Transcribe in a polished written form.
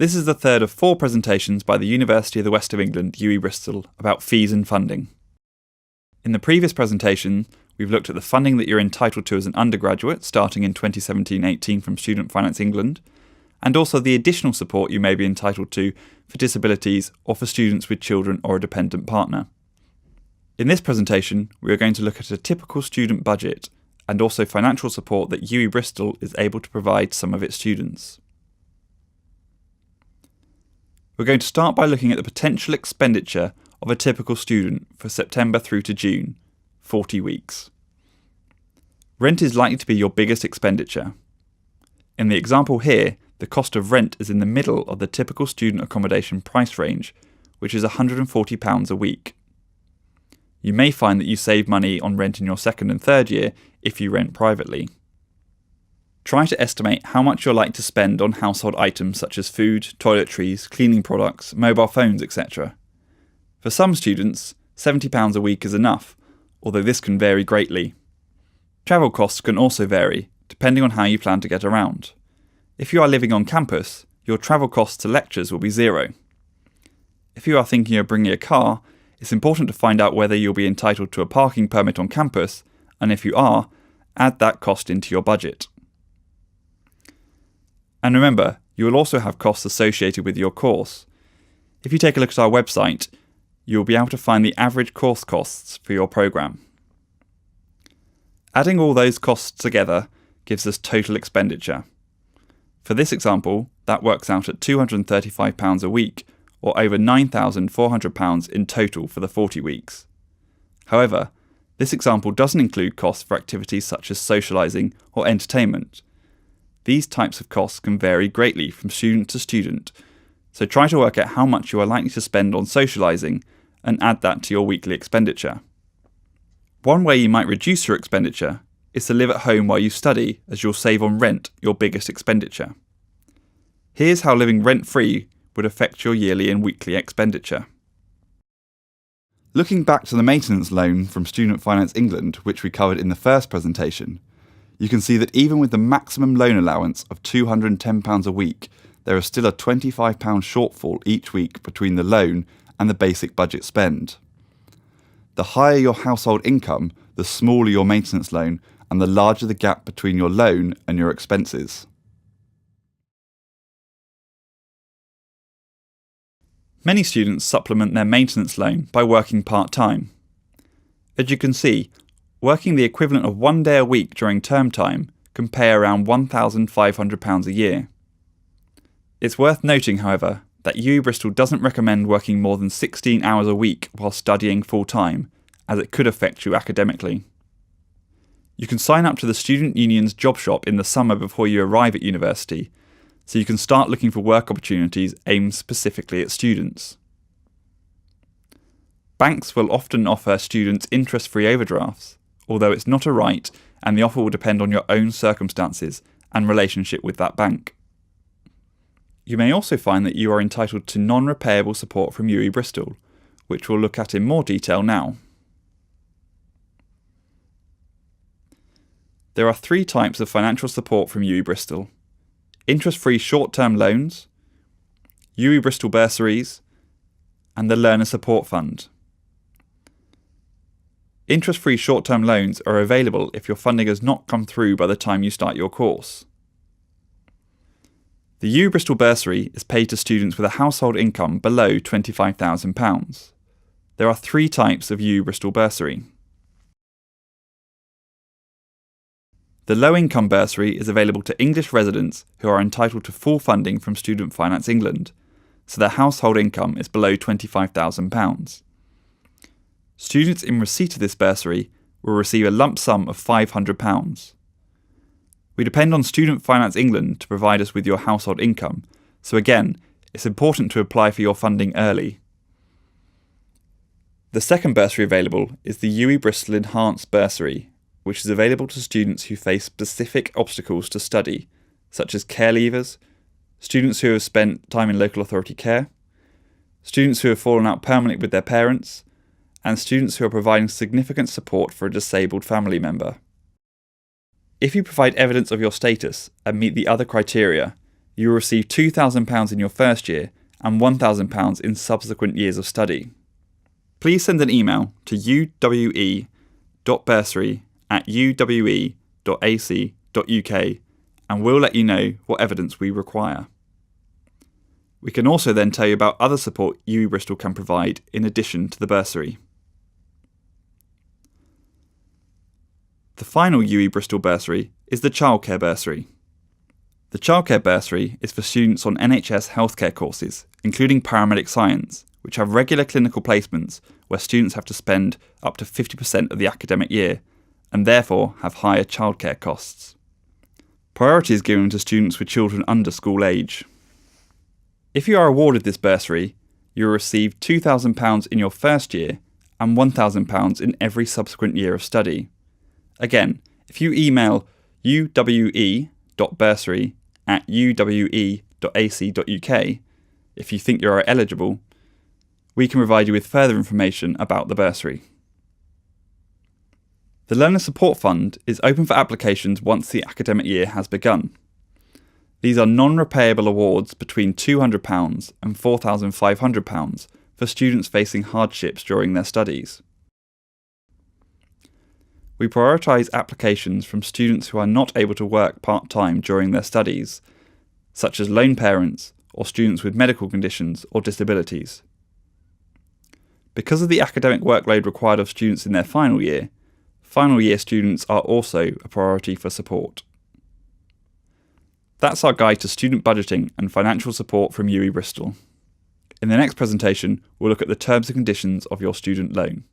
This is the third of 4 presentations by the University of the West of England, UWE Bristol, about fees and funding. In the previous presentation, we've looked at the funding that you're entitled to as an undergraduate starting in 2017-18 from Student Finance England, and also the additional support you may be entitled to for disabilities or for students with children or a dependent partner. In this presentation, we are going to look at a typical student budget and also financial support that UWE Bristol is able to provide some of its students. We're going to start by looking at the potential expenditure of a typical student for September through to June, 40 weeks. Rent is likely to be your biggest expenditure. In the example here, the cost of rent is in the middle of the typical student accommodation price range, which is £140 a week. You may find that you save money on rent in your second and third year if you rent privately. Try to estimate how much you're likely to spend on household items such as food, toiletries, cleaning products, mobile phones, etc. For some students, £70 a week is enough, although this can vary greatly. Travel costs can also vary, depending on how you plan to get around. If you are living on campus, your travel costs to lectures will be zero. If you are thinking of bringing a car, it's important to find out whether you'll be entitled to a parking permit on campus, and if you are, add that cost into your budget. And remember, you will also have costs associated with your course. If you take a look at our website, you will be able to find the average course costs for your programme. Adding all those costs together gives us total expenditure. For this example, that works out at £235 a week, or over £9,400 in total for the 40 weeks. However, this example doesn't include costs for activities such as socialising or entertainment. These types of costs can vary greatly from student to student, so try to work out how much you are likely to spend on socialising and add that to your weekly expenditure. One way you might reduce your expenditure is to live at home while you study, as you'll save on rent, your biggest expenditure. Here's how living rent-free would affect your yearly and weekly expenditure. Looking back to the maintenance loan from Student Finance England, which we covered in the first presentation, you can see that even with the maximum loan allowance of £210 a week, there is still a £25 shortfall each week between the loan and the basic budget spend. The higher your household income, the smaller your maintenance loan and the larger the gap between your loan and your expenses. Many students supplement their maintenance loan by working part-time. As you can see, working the equivalent of 1 day a week during term time can pay around £1,500 a year. It's worth noting, however, that UWE Bristol doesn't recommend working more than 16 hours a week while studying full-time, as it could affect you academically. You can sign up to the Student Union's job shop in the summer before you arrive at university, so you can start looking for work opportunities aimed specifically at students. Banks will often offer students interest-free overdrafts, although it's not a right and the offer will depend on your own circumstances and relationship with that bank. You may also find that you are entitled to non-repayable support from UWE Bristol, which we'll look at in more detail now. There are 3 types of financial support from UWE Bristol: interest-free short-term loans, UWE Bristol bursaries, and the Learner Support Fund. Interest-free short-term loans are available if your funding has not come through by the time you start your course. The UWE Bristol bursary is paid to students with a household income below £25,000. There are 3 types of UWE Bristol bursary. The low-income bursary is available to English residents who are entitled to full funding from Student Finance England, so their household income is below £25,000. Students in receipt of this bursary will receive a lump sum of £500. We depend on Student Finance England to provide us with your household income, so again, it's important to apply for your funding early. The second bursary available is the UWE Bristol Enhanced Bursary, which is available to students who face specific obstacles to study, such as care leavers, students who have spent time in local authority care, students who have fallen out permanently with their parents, and students who are providing significant support for a disabled family member. If you provide evidence of your status and meet the other criteria, you will receive £2,000 in your first year and £1,000 in subsequent years of study. Please send an email to uwe.bursary@uwe.ac.uk and we'll let you know what evidence we require. We can also then tell you about other support UWE Bristol can provide in addition to the bursary. The final UWE Bristol bursary is the childcare bursary. The childcare bursary is for students on NHS healthcare courses, including paramedic science, which have regular clinical placements where students have to spend up to 50% of the academic year and therefore have higher childcare costs. Priority is given to students with children under school age. If you are awarded this bursary, you will receive £2,000 in your first year and £1,000 in every subsequent year of study. Again, if you email uwe.bursary@uwe.ac.uk if you think you are eligible, we can provide you with further information about the bursary. The Learner Support Fund is open for applications once the academic year has begun. These are non-repayable awards between £200 and £4,500 for students facing hardships during their studies. We prioritise applications from students who are not able to work part-time during their studies, such as lone parents or students with medical conditions or disabilities. Because of the academic workload required of students in their final year students are also a priority for support. That's our guide to student budgeting and financial support from UWE Bristol. In the next presentation, we'll look at the terms and conditions of your student loan.